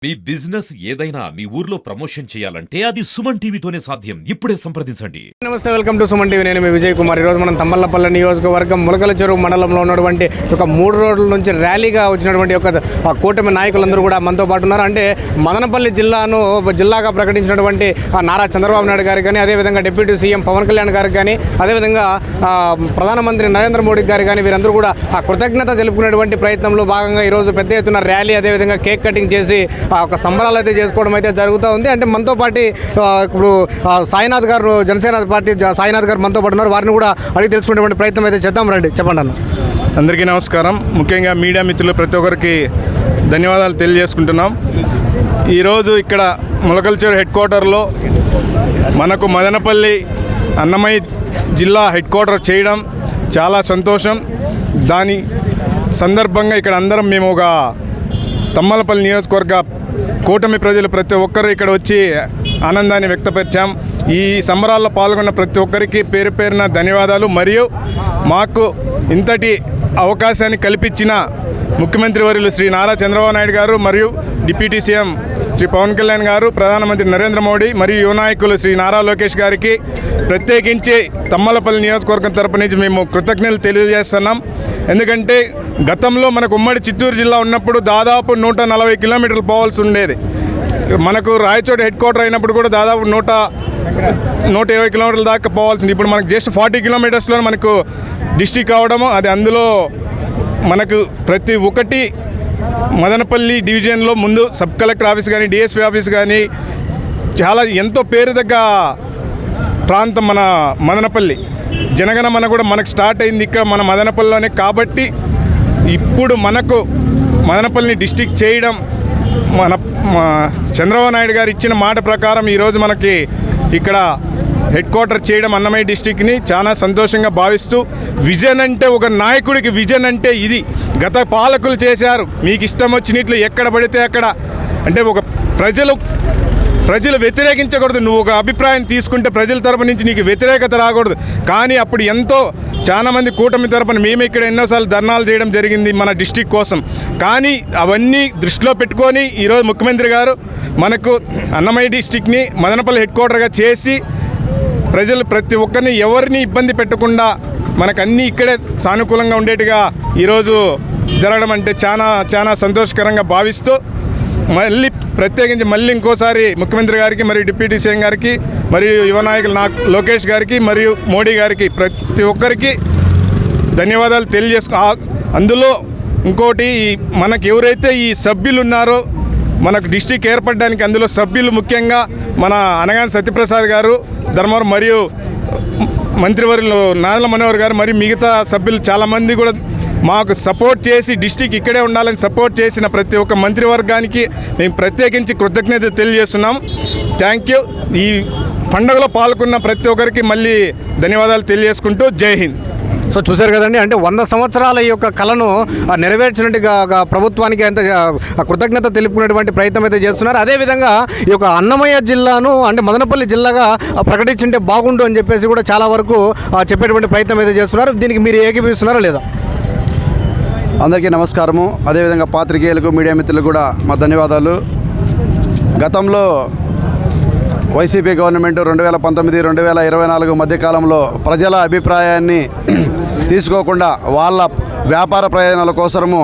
మీ business ఏదైనా మీ ఊర్లో promotion చేయాలంటే అది సుమన్ టీవీతోనే సాధ్యం. ఇప్పుడే సంప్రదించండి. నమస్తే, వెల్కమ్ టు సుమన్ టీవీ. నేను మీ విజయ్ కుమార్. ఈరోజు మనం తమ్మలపల్లి నియోజకవర్గం ములకల చెరువు మండలంలో ఉన్నటువంటి ఒక 3 రోడ్ల నుంచి ర్యాలీగా వచ్చినటువంటి ఒక కూటమి నాయకులందరూ కూడా మనతో పాటు ఉన్నారు. అంటే మదనపల్లి జిల్లాను జిల్లాగా ప్రకటించినటువంటి నారా చంద్రబాబు నాయుడు గారికి కానీ, అదేవిధంగా డిప్యూటీ సీఎం పవన్ కళ్యాణ్ గారికి కానీ, అదేవిధంగా ప్రధానమంత్రి నరేంద్ర మోడీ గారికి కానీ, వీరందరూ కూడా ఆ కృతజ్ఞత తెలుపుకునేటువంటి ప్రయత్నంలో భాగంగా ఈరోజు పెద్ద ఎత్తున ర్యాలీ, అదేవిధంగా కేక్ కటింగ్ చేసి ఒక సంబరాలు అయితే చేసుకోవడం అయితే జరుగుతూ ఉంది. అంటే మనతో పాటు ఇప్పుడు సాయినాథ్ గారు, జనసేన పార్టీ సాయినాథ్ గారు మనతో పాటు ఉన్నారు. వారిని కూడా అడిగి తెలుసుకునేటువంటి ప్రయత్నం అయితే చేద్దాం. రండి, చెప్పండి అన్న. అందరికీ నమస్కారం. ముఖ్యంగా మీడియా మిత్రులు ప్రతి ఒక్కరికి ధన్యవాదాలు తెలియజేసుకుంటున్నాం. ఈరోజు ఇక్కడ ములకల్చెరు హెడ్ క్వార్టర్లో మనకు మదనపల్లి అన్నమయ్య జిల్లా హెడ్ క్వార్టర్ చేయడం చాలా సంతోషం. దాని సందర్భంగా ఇక్కడ అందరం మేము ఒక తమ్మలపల్లి నియోజకవర్గ కూటమి ప్రజలు ప్రతి ఒక్కరు ఇక్కడ వచ్చి ఆనందాన్ని వ్యక్తపరిచాం. ఈ సంబరాల్లో పాల్గొన్న ప్రతి ఒక్కరికి పేరు పేరున ధన్యవాదాలు. మరియు మాకు ఇంతటి అవకాశాన్ని కల్పించిన ముఖ్యమంత్రి వర్యులు శ్రీ నారా చంద్రబాబు నాయుడు గారు, మరియు డిప్యూటీ సీఎం శ్రీ పవన్ కళ్యాణ్ గారు, ప్రధానమంత్రి నరేంద్ర మోడీ మరియు యువ నాయకులు శ్రీ నారా లోకేష్ గారికి ప్రత్యేకించి తమ్మలపల్లి నియోజకవర్గం తరపు నుంచి మేము కృతజ్ఞతలు తెలియజేస్తున్నాం. ఎందుకంటే గతంలో మనకు ఉమ్మడి చిత్తూరు జిల్లా ఉన్నప్పుడు దాదాపు 140 కిలోమీటర్లు పోవాల్సి ఉండేది. మనకు రాయచోటి హెడ్ క్వార్టర్ అయినప్పుడు కూడా దాదాపు 120 కిలోమీటర్ల దాకా పోవాల్సింది. ఇప్పుడు మనకు జస్ట్ 40 కిలోమీటర్స్లో మనకు డిస్టిక్ అవడము, అది అందులో మనకు ప్రతి ఒక్కటి మదనపల్లి డివిజన్లో ముందు సబ్ కలెక్టర్ ఆఫీస్ కానీ, డిఎస్పీ ఆఫీస్ కానీ చాలా ఎంతో పేరు దగ్గ ప్రాంతం మన మదనపల్లి. జనగణమన కూడా మనకు స్టార్ట్ అయింది ఇక్కడ మన మదనపల్లిలోనే. కాబట్టి ఇప్పుడు మనకు మదనపల్లిని డిస్టిక్ చేయడం మన చంద్రబాబు నాయుడు గారు ఇచ్చిన మాట ప్రకారం ఈరోజు మనకి ఇక్కడ హెడ్ క్వార్టర్ చేయడం అన్నమయ్య డిస్టిక్ని చాలా సంతోషంగా భావిస్తూ, విజన్ అంటే ఒక నాయకుడికి విజన్ అంటే ఇది. గత పాలకులు చేశారు, మీకు ఇష్టం వచ్చినట్లు ఎక్కడ పడితే అక్కడ. అంటే ఒక ప్రజలు వ్యతిరేకించకూడదు. నువ్వు ఒక అభిప్రాయం తీసుకుంటే ప్రజల తరపు నుంచి నీకు వ్యతిరేకత రాకూడదు. కానీ అప్పుడు చాలా మంది కూటమి తరపున మేము ఇక్కడ ఎన్నోసార్లు ధర్నాలు చేయడం జరిగింది మన డిస్టిక్ కోసం. కానీ అవన్నీ దృష్టిలో పెట్టుకొని ఈరోజు ముఖ్యమంత్రి గారు మనకు అన్నమయ్య డిస్టిక్ని మదనపల్లి హెడ్ క్వార్టర్గా చేసి ప్రజలు ప్రతి ఒక్కరిని ఎవరిని ఇబ్బంది పెట్టకుండా మనకు అన్నీ ఇక్కడే సానుకూలంగా ఉండేట్టుగా ఈరోజు జరగడం అంటే చాలా సంతోషకరంగా భావిస్తూ, ప్రత్యేకించి మళ్ళీ ఇంకోసారి ముఖ్యమంత్రి గారికి, మరియు డిప్యూటీ సీఎం గారికి, మరియు యువ నాయకులు లోకేష్ గారికి, మరియు మోడీ గారికి ప్రతి ఒక్కరికి ధన్యవాదాలు అందులో ఇంకోటి, మనకు ఎవరైతే ఈ సభ్యులు ఉన్నారో మనకు డిస్టిక్ ఏర్పడడానికి అందులో సభ్యులు ముఖ్యంగా మన అనగాని సత్యప్రసాద్ గారు, ధర్మవరం, మరియు మంత్రివర్యులు నాదల మనోహర్ గారు, మరియు మిగతా సభ్యులు చాలామంది కూడా మాకు సపోర్ట్ చేసి డిస్టిక్ ఇక్కడే ఉండాలని సపోర్ట్ చేసిన ప్రతి ఒక్క మంత్రివర్గానికి మేము ప్రత్యేకించి కృతజ్ఞత తెలియజేస్తున్నాం. Thank you. ఈ పండుగలో పాల్గొన్న ప్రతి ఒక్కరికి మళ్ళీ ధన్యవాదాలు తెలియజేసుకుంటూ జై హింద్. సో చూశారు కదండి, అంటే 100 సంవత్సరాల ఈ యొక్క కళను నెరవేర్చినట్టుగా ప్రభుత్వానికి అంత కృతజ్ఞత తెలుపుకునేటువంటి ప్రయత్నం అయితే చేస్తున్నారు. అదేవిధంగా ఈ యొక్క అన్నమయ్య జిల్లాను అంటే మదనపల్లి జిల్లాగా ప్రకటించుంటే బాగుండు అని చెప్పేసి కూడా చాలా వరకు చెప్పేటువంటి ప్రయత్నం అయితే చేస్తున్నారు. దీనికి మీరు ఏకీభవిస్తున్నారా లేదా? అందరికీ నమస్కారము. అదేవిధంగా పాత్రికేయులకు, మీడియా మిత్రులకు కూడా మా ధన్యవాదాలు. గతంలో వైసీపీ గవర్నమెంట్ 2019-2024 మధ్యకాలంలో ప్రజల అభిప్రాయాన్ని తీసుకోకుండా వాళ్ళ వ్యాపార ప్రయోజనాల కోసము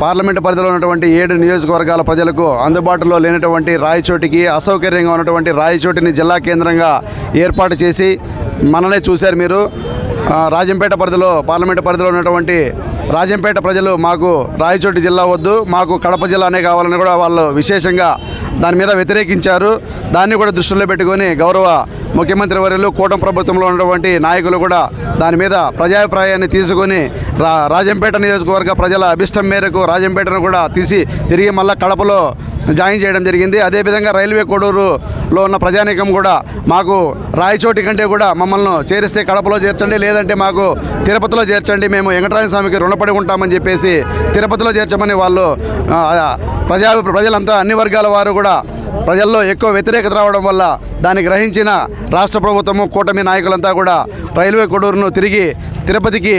పార్లమెంటు పరిధిలో ఉన్నటువంటి 7 నియోజకవర్గాల ప్రజలకు అందుబాటులో లేనటువంటి రాయచోటికి, అసౌకర్యంగా ఉన్నటువంటి రాయచోటిని జిల్లా కేంద్రంగా ఏర్పాటు చేసి మననే చూశారు మీరు. రాజంపేట పరిధిలో, పార్లమెంటు పరిధిలో ఉన్నటువంటి రాజంపేట ప్రజలు మాకు రాయచోటి జిల్లా వద్దు, మాకు కడప జిల్లానే కావాలని కూడా వాళ్ళు విశేషంగా దాని మీద వ్యతిరేకించారు. దాన్ని కూడా దృష్టిలో పెట్టుకొని గౌరవ ముఖ్యమంత్రి వర్యులు, కూటమి ప్రభుత్వంలో ఉన్నటువంటి నాయకులు కూడా దాని మీద ప్రజాభిప్రాయాన్ని తీసుకొని రాజంపేట నియోజకవర్గ ప్రజల అభిష్టం మేరకు రాజంపేటను కూడా తిరిగి మళ్ళీ కడపలో జాయిన్ చేయడం జరిగింది. అదేవిధంగా రైల్వే కోడూరులో ఉన్న ప్రజానీకం కూడా మాకు రాయచోటి కంటే కూడా మమ్మల్ని చేరిస్తే కడపలో చేర్చండి, లేదంటే మాకు తిరుపతిలో చేర్చండి, మేము వెంకటరాయ స్వామికి రుణపడి ఉంటామని చెప్పేసి తిరుపతిలో చేర్చమని వాళ్ళు ప్రజలంతా అన్ని వర్గాల వారు కూడా ప్రజల్లో ఎక్కువ వ్యతిరేకత రావడం వల్ల దాన్ని గ్రహించిన రాష్ట్ర ప్రభుత్వము, కూటమి నాయకులంతా కూడా రైల్వే కోడూరును తిరిగి తిరుపతికి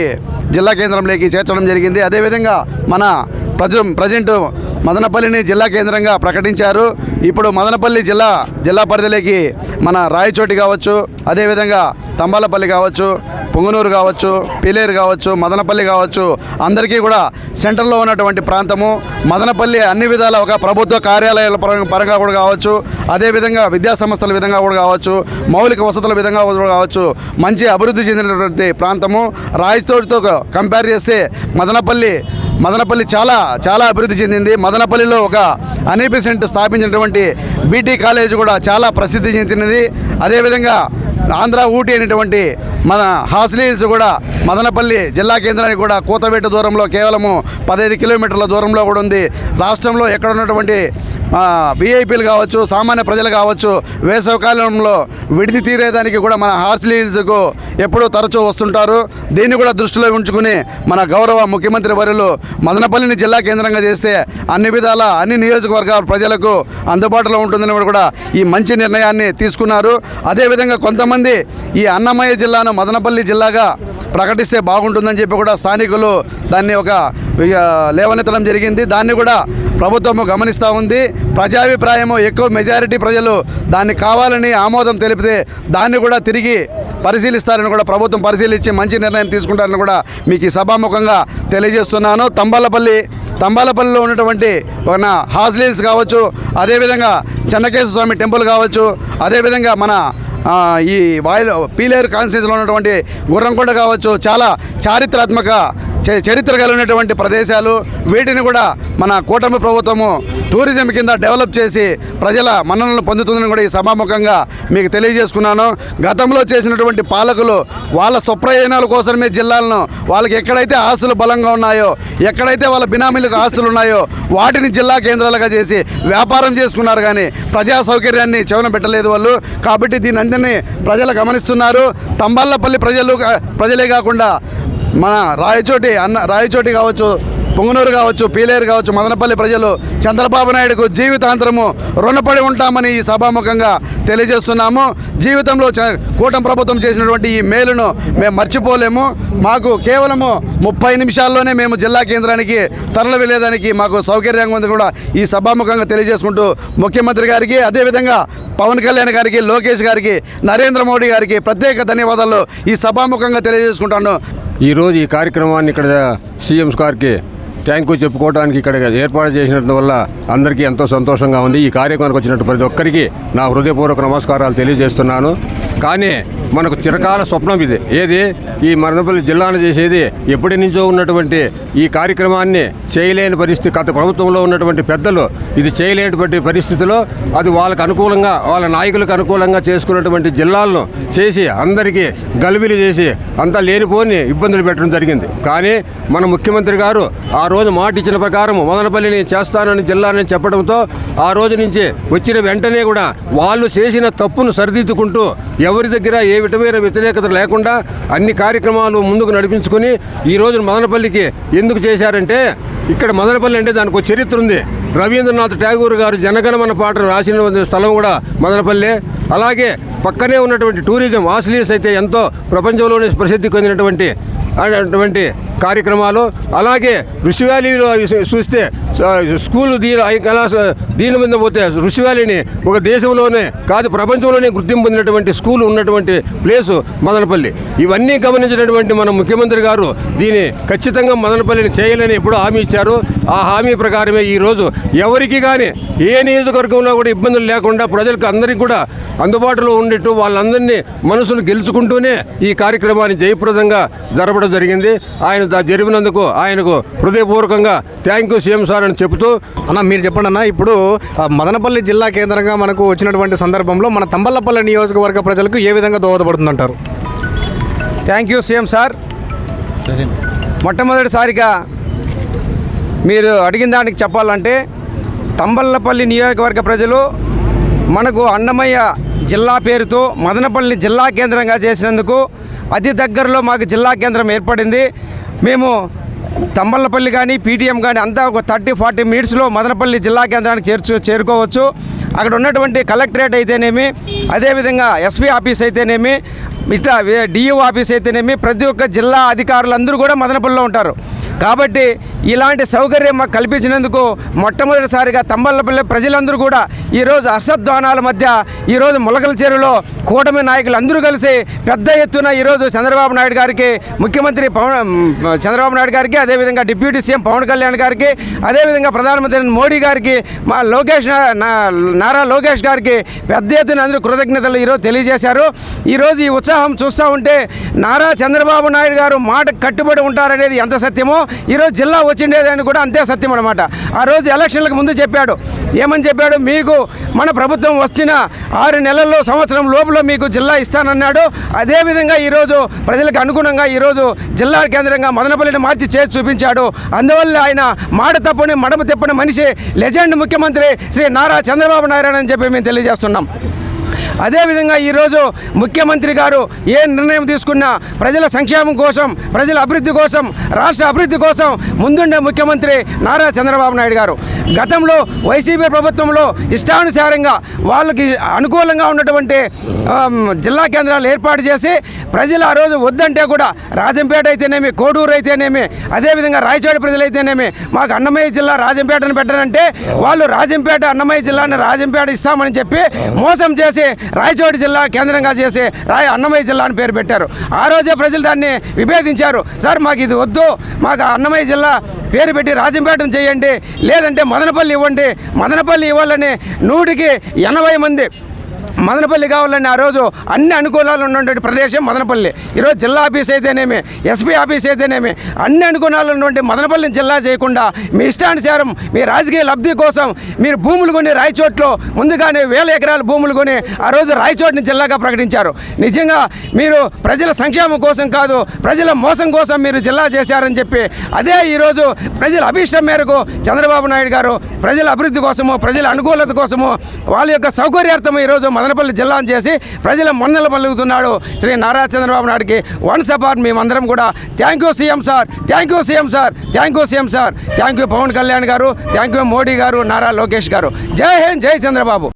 జిల్లా కేంద్రంలోకి చేర్చడం జరిగింది. అదేవిధంగా మన ప్రజెంట్ మదనపల్లిని జిల్లా కేంద్రంగా ప్రకటించారు. ఇప్పుడు మదనపల్లి జిల్లా పరిధిలోకి మన రాయచోటి కావచ్చు, అదేవిధంగా తంబాలపల్లి కావచ్చు, పొంగునూరు కావచ్చు, పీలేరు కావచ్చు, మదనపల్లి కావచ్చు, అందరికీ కూడా సెంటర్లో ఉన్నటువంటి ప్రాంతము. మదనపల్లి అన్ని విధాల ఒక ప్రభుత్వ కార్యాలయాల పరంగా కూడా కావచ్చు, అదేవిధంగా విద్యా సంస్థల విధంగా కూడా కావచ్చు, మౌలిక వసతుల విధంగా కూడా కావచ్చు, మంచి అభివృద్ధి చెందినటువంటి ప్రాంతము. రాయచోటితో కంపేర్ చేస్తే మదనపల్లి చాలా అభివృద్ధి చెందింది. మదనపల్లిలో ఒక అనిపిసెంట్ స్థాపించినటువంటి బీటీ కాలేజ్ కూడా చాలా ప్రసిద్ధి చెందినది. అదేవిధంగా ఆంధ్ర ఊటీ అనేటువంటి మన హార్సిలీ హిల్స్ కూడా మదనపల్లి జిల్లా కేంద్రానికి కూడా కూతవేటు దూరంలో కేవలము 15 కిలోమీటర్ల దూరంలో కూడా ఉంది. రాష్ట్రంలో ఎక్కడ ఉన్నటువంటి విఐపీలు కావచ్చు, సామాన్య ప్రజలు కావచ్చు, వేసవికాలంలో విడిది తీరేదానికి కూడా మన హార్సిలీ హిల్స్కు ఎప్పుడూ తరచూ వస్తుంటారు. దీన్ని కూడా దృష్టిలో ఉంచుకుని మన గౌరవ ముఖ్యమంత్రి వర్యులు మదనపల్లిని జిల్లా కేంద్రంగా చేస్తే అన్ని విధాల అన్ని నియోజకవర్గాల ప్రజలకు అందుబాటులో ఉంటుందని కూడా ఈ మంచి నిర్ణయాన్ని తీసుకున్నారు. అదేవిధంగా కొంతమంది ఈ అన్నమయ్య జిల్లాను మదనపల్లి జిల్లాగా ప్రకటిస్తే బాగుంటుందని చెప్పి కూడా స్థానికులు దాన్ని ఒక లేవనెత్తడం జరిగింది. దాన్ని కూడా ప్రభుత్వము గమనిస్తూ ఉంది. ప్రజాభిప్రాయము ఎక్కువ మెజారిటీ ప్రజలు దాన్ని కావాలని ఆమోదం తెలిపితే దాన్ని కూడా తిరిగి పరిశీలిస్తారని కూడా ప్రభుత్వం పరిశీలించి మంచి నిర్ణయం తీసుకుంటారని కూడా మీకు ఈ సభాముఖంగా తెలియజేస్తున్నాను. తంబాలపల్లిలో ఉన్నటువంటి మన హార్సిలీ హిల్స్ కావచ్చు, అదేవిధంగా చెన్నకేశ్వర స్వామి టెంపుల్ కావచ్చు, అదేవిధంగా మన ఈ పీలేరు కాన్స్టిట్యూన్సీలో ఉన్నటువంటి గుర్రంకొండ కావచ్చు, చాలా చరిత్ర కలిగినటువంటి ప్రదేశాలు. వీటిని కూడా మన కూటమి ప్రభుత్వము టూరిజం కింద డెవలప్ చేసి ప్రజల మన్ననలు పొందుతుందని కూడా ఈ సభాముఖంగా మీకు తెలియజేసుకున్నాను. గతంలో చేసినటువంటి పాలకులు వాళ్ళ స్వప్రయోజనాల కోసమే జిల్లాలను వాళ్ళకి ఎక్కడైతే ఆస్తులు బలంగా ఉన్నాయో, ఎక్కడైతే వాళ్ళ బినామీలకు ఆస్తులు ఉన్నాయో వాటిని జిల్లా కేంద్రాలుగా చేసి వ్యాపారం చేసుకున్నారు. కానీ ప్రజా సౌకర్యాన్ని చెవున పెట్టలేదు వాళ్ళు. కాబట్టి దీని అందరినీ ప్రజలు గమనిస్తున్నారు. తంబాలపల్లి ప్రజలే కాకుండా మన రాయచోటి కావచ్చు, పొంగునూరు కావచ్చు, పీలేరు కావచ్చు, మదనపల్లి ప్రజలు చంద్రబాబు నాయుడుకు జీవితాంతరము రుణపడి ఉంటామని ఈ సభాముఖంగా తెలియజేస్తున్నాము. జీవితంలో కూటమి ప్రభుత్వం చేసినటువంటి ఈ మేలును మేము మర్చిపోలేము. మాకు కేవలము 30 నిమిషాల్లోనే మేము జిల్లా కేంద్రానికి తరలి వెళ్ళేదానికి మాకు సౌకర్యంగా ఉంది కూడా ఈ సభాముఖంగా తెలియజేసుకుంటూ ముఖ్యమంత్రి గారికి, అదేవిధంగా పవన్ కళ్యాణ్ గారికి, లోకేష్ గారికి, నరేంద్ర మోడీ గారికి ప్రత్యేక ధన్యవాదాలు ఈ సభాముఖంగా తెలియజేసుకుంటాను. ఈరోజు ఈ కార్యక్రమాన్ని ఇక్కడ సీఎం గారికి థ్యాంక్ యూ చెప్పుకోవడానికి ఇక్కడ ఏర్పాటు చేసినట్టు వల్ల అందరికీ ఎంతో సంతోషంగా ఉంది. ఈ కార్యక్రమానికి వచ్చినట్టు ప్రతి ఒక్కరికి నా హృదయపూర్వక నమస్కారాలు తెలియజేస్తున్నాను. కానీ మనకు చిరకాల స్వప్నం ఇది. ఏది ఈ మదనపల్లి జిల్లాను చేసేది ఎప్పటి నుంచో ఉన్నటువంటి ఈ కార్యక్రమాన్ని చేయలేని పరిస్థితి. గత ప్రభుత్వంలో ఉన్నటువంటి పెద్దలు ఇది చేయలేనటువంటి పరిస్థితిలో అది వాళ్ళకు అనుకూలంగా, వాళ్ళ నాయకులకు అనుకూలంగా చేసుకున్నటువంటి జిల్లాలను చేసి అందరికీ గలిబిలి చేసి అంతా లేనిపోని ఇబ్బందులు పెట్టడం జరిగింది. కానీ మన ముఖ్యమంత్రి గారు ఆ రోజు మాట ఇచ్చిన ప్రకారం మదనపల్లిని చేస్తానని జిల్లాని చెప్పడంతో ఆ రోజు నుంచి వచ్చిన వెంటనే కూడా వాళ్ళు చేసిన తప్పును సరిదిద్దుకుంటూ ఎవరి దగ్గర ఏ విధమైన వ్యతిరేకత లేకుండా అన్ని కార్యక్రమాలు ముందుకు నడిపించుకొని ఈ రోజు మదనపల్లికి ఎందుకు చేశారంటే, ఇక్కడ మదనపల్లి అంటే దానికి ఒక చరిత్ర ఉంది. రవీంద్రనాథ్ ఠాగూర్ గారు జనగణమన పాటలు రాసిన స్థలం కూడా మదనపల్లి. అలాగే పక్కనే ఉన్నటువంటి టూరిజం హార్సిలీ హిల్స్ అయితే ఎంతో ప్రపంచంలోనే ప్రసిద్ధి పొందినటువంటి కార్యక్రమాలు. అలాగే ఋషి వ్యాలీలో చూస్తే స్కూల్ దీని మీద పోతే ఋషి వ్యాలీని ఒక దేశంలోనే కాదు ప్రపంచంలోనే గుర్తింపు పొందినటువంటి స్కూల్ ఉన్నటువంటి ప్లేసు మదనపల్లి. ఇవన్నీ గమనించినటువంటి మన ముఖ్యమంత్రి గారు దీన్ని ఖచ్చితంగా మదనపల్లిని చేయాలని ఎప్పుడూ హామీ ఇచ్చారు. ఆ హామీ ప్రకారమే ఈరోజు ఎవరికి కానీ ఏ నియోజకవర్గంలో కూడా ఇబ్బందులు లేకుండా ప్రజలకు అందరికీ కూడా అందుబాటులో ఉండేట్టు వాళ్ళందరినీ మనసును గెలుచుకుంటూనే ఈ కార్యక్రమాన్ని జయప్రదంగా జరపడం జరిగింది. ఆయన జరిపినందుకు ఆయనకు హృదయపూర్వకంగా థ్యాంక్ యూ సీఎం సార్ అని చెబుతూ. అన్న మీరు చెప్పండి అన్న, ఇప్పుడు మదనపల్లి జిల్లా కేంద్రంగా మనకు వచ్చినటువంటి సందర్భంలో మన తంబలపల్లి నియోజకవర్గ ప్రజలకు ఏ విధంగా దోహదపడుతుందంటారు? Thank you CM sir. మొట్టమొదటిసారిగా మీరు అడిగిన దానికి చెప్పాలంటే తంబలపల్లి నియోజకవర్గ ప్రజలు మనకు అన్నమయ్య జిల్లా పేరుతో మదనపల్లి జిల్లా కేంద్రంగా చేసినందుకు అతి దగ్గరలో మాకు జిల్లా కేంద్రం ఏర్పడింది. మేము తంబలపల్లి కానీ పీటీఎం కానీ అంతా ఒక 30-40 మినిట్స్లో మదనపల్లి జిల్లా కేంద్రానికి చేరుకోవచ్చు. అక్కడ ఉన్నటువంటి కలెక్టరేట్ అయితేనేమి, అదేవిధంగా ఎస్పీ ఆఫీస్ అయితేనేమి, ఇట్లా డిఓ ఆఫీస్ అయితేనేమి, ప్రతి ఒక్క జిల్లా అధికారులందరూ కూడా మదనపల్లిలో ఉంటారు. కాబట్టి ఇలాంటి సౌకర్యం మాకు కల్పించినందుకు మొట్టమొదటిసారిగా తంబలపల్లి ప్రజలందరూ కూడా ఈరోజు అసద్వానాల మధ్య ఈరోజు ములకల చెరువులో కూటమి నాయకులు అందరూ కలిసి పెద్ద ఎత్తున ఈరోజు చంద్రబాబు నాయుడు గారికి, ముఖ్యమంత్రి చంద్రబాబు నాయుడు గారికి, అదేవిధంగా డిప్యూటీ సీఎం పవన్ కళ్యాణ్ గారికి, అదేవిధంగా ప్రధానమంత్రి మోడీ గారికి, మా నారా లోకేష్ గారికి పెద్ద ఎత్తున అందరూ కృతజ్ఞతలు ఈరోజు తెలియజేశారు. ఈరోజు ఈ ఉత్సాహం చూస్తూ ఉంటే నారా చంద్రబాబు నాయుడు గారు మాట కట్టుబడి ఉంటారనేది ఎంత సత్యమో ఈరోజు జిల్లా వచ్చిండేదని కూడా అంతే సత్యం అనమాట. ఆ రోజు ఎలక్షన్లకు ముందు చెప్పాడు. ఏమని చెప్పాడు? మీకు మన ప్రభుత్వం వచ్చిన 6 నెలల్లో, సంవత్సరం లోపల మీకు జిల్లా ఇస్తానన్నాడు. అదేవిధంగా ఈరోజు ప్రజలకు అనుగుణంగా ఈరోజు జిల్లా కేంద్రంగా మదనపల్లిని మార్చి చేసి చూపించాడు. అందువల్ల ఆయన మాట తప్పని మడమ తిప్పని మనిషి, లెజెండ్ ముఖ్యమంత్రి శ్రీ నారా చంద్రబాబు నాయుడు అని చెప్పి మేము తెలియజేస్తున్నాం. అదేవిధంగా ఈరోజు ముఖ్యమంత్రి గారు ఏ నిర్ణయం తీసుకున్నా ప్రజల సంక్షేమం కోసం, ప్రజల అభివృద్ధి కోసం, రాష్ట్ర అభివృద్ధి కోసం ముందుండే ముఖ్యమంత్రి నారా చంద్రబాబు నాయుడు గారు. గతంలో వైసీపీ ప్రభుత్వంలో ఇష్టానుసారంగా వాళ్ళకి అనుకూలంగా ఉన్నటువంటి జిల్లా కేంద్రాలు ఏర్పాటు చేసి ప్రజలు ఆ రోజు వద్దంటే కూడా రాజంపేట అయితేనేమి, కోడూరు అయితేనేమి, అదేవిధంగా రాయచోటి ప్రజలైతేనేమి మాకు అన్నమయ్య జిల్లా రాజంపేటను పెట్టారంటే వాళ్ళు రాజంపేట, అన్నమయ్య జిల్లాని రాజంపేట ఇస్తామని చెప్పి మోసం చేసి రాయచోటి జిల్లా కేంద్రంగా చేసి అన్నమయ్య జిల్లా అని పేరు పెట్టారు. ఆ రోజే ప్రజలు దాన్ని విభేదించారు. సార్ మాకు ఇది వద్దు, మాకు అన్నమయ్య జిల్లా పేరు పెట్టి రాజంపేటను చేయండి, లేదంటే మదనపల్లి ఇవ్వండి. మదనపల్లి ఇవ్వాలని 100కి 80 మంది మదనపల్లి కావాలని ఆ రోజు అన్ని అనుకూలాలు ఉన్నటువంటి ప్రదేశం మదనపల్లి. ఈరోజు జిల్లా ఆఫీస్ అయితేనేమి, ఎస్పీ ఆఫీస్ అయితేనేమి అన్ని అనుకూలాలు ఉన్నటువంటి మదనపల్లిని జిల్లా చేయకుండా మీ ఇష్టానుసారం మీ రాజకీయ లబ్ధి కోసం మీరు భూములు కొని రాయచోట్లో ముందుగానే 1000 ఎకరాల భూములు కొని ఆ రోజు రాయచోటిని జిల్లాగా ప్రకటించారు. నిజంగా మీరు ప్రజల సంక్షేమం కోసం కాదు, ప్రజల మోసం కోసం మీరు జిల్లా చేశారని చెప్పి అదే ఈరోజు ప్రజల అభిష్టం మేరకు చంద్రబాబు నాయుడు గారు ప్రజల అభివృద్ధి కోసము, ప్రజల అనుకూలత కోసము, వాళ్ళ యొక్క సౌకర్యార్థం ఈరోజు మదనపల్లి జిల్లాను చేసి ప్రజల మన్నలు పలుకుతున్నాడు శ్రీ నారా చంద్రబాబు నాయుడికి. వన్స్ అపార్ట్ మేమందరం కూడా thank you CM sir, thank you CM sir, thank you CM sir, thank you Pawan Kalyan గారు, థ్యాంక్ యూ మోడీ గారు, నారా లోకేష్ గారు. జై హింద్, జై చంద్రబాబు.